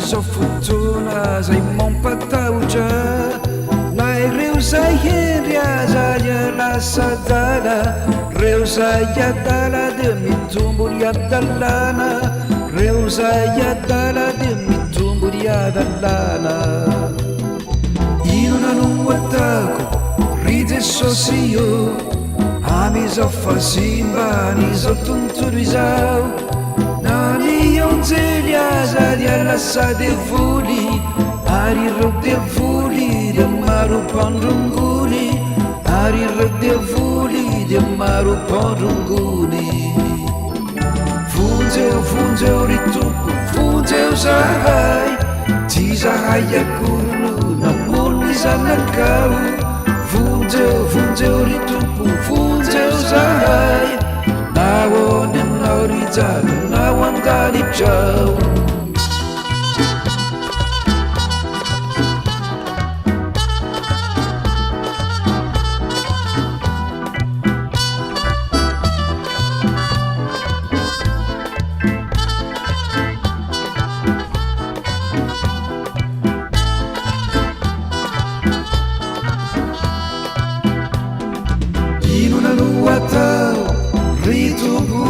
am'izao fotoana zay mampatahotra na ireo zay hendry aza ialasadala reo zay adala dia mitombony adalana reo zay adala dia mitombony adalana inona no atako ry jesosy io am'izao fasimbanyizao tontolo izao na nionjely aza dia lasa devoly ary ireo devoly dia maro mpandrongony ary ireo devoly dia maro mpandrongony vonjeo vonjeo ry tompo vonjeo zahay tsy zahay akory no namono zanakao vonjeo vonjeo ry tompo vonjeo zahay nahoany anao ry jalo nao angalitrao inona no atao ry tompo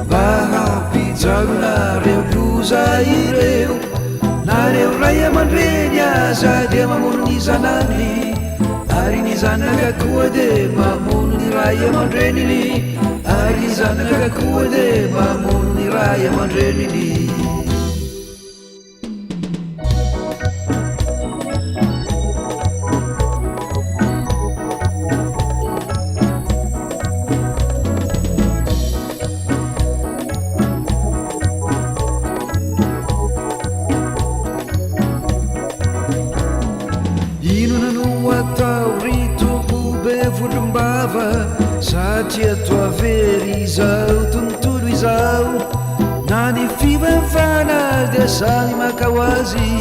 mba hampijarona-reo loza ireo nareo ray aman-dreny aza dia mamono ny zanany ary ny zanaka koa dia mamono ny ray aman-dreniny ary ny zanaka koa dia mamono ny ray aman-dreniny inona no atao ry tompo be vondrombava satria toavery izao tontolo izao na ny fivavana dia samy makao azy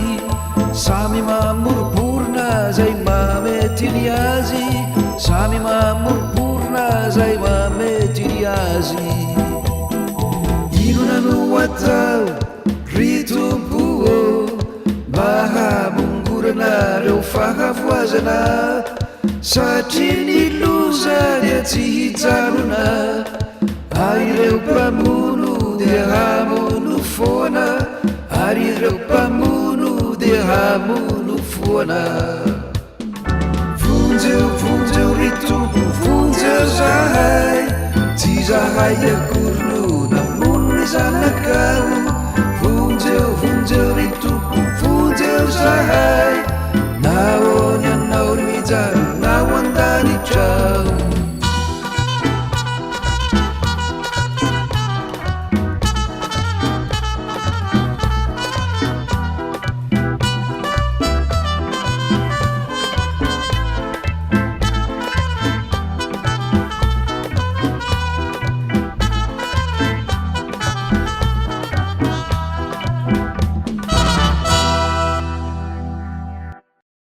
samy mamoroborona zay mametiny azy samy mamoroborona zay mametiny azy inona no atao ry tompo mba hamongorana-reo fahavoazana satria ny loza dia tsy hijanona ary ireo mpamono dia hamono foana ary ireo mpamono dia hamono foana vonjeo vonjeo ry tompo vonjeo zahay tsy zahay akory no namono ny zanakao vonjeo vonjeo ry tompo vonjeo zahay nahoany anao ry mijaro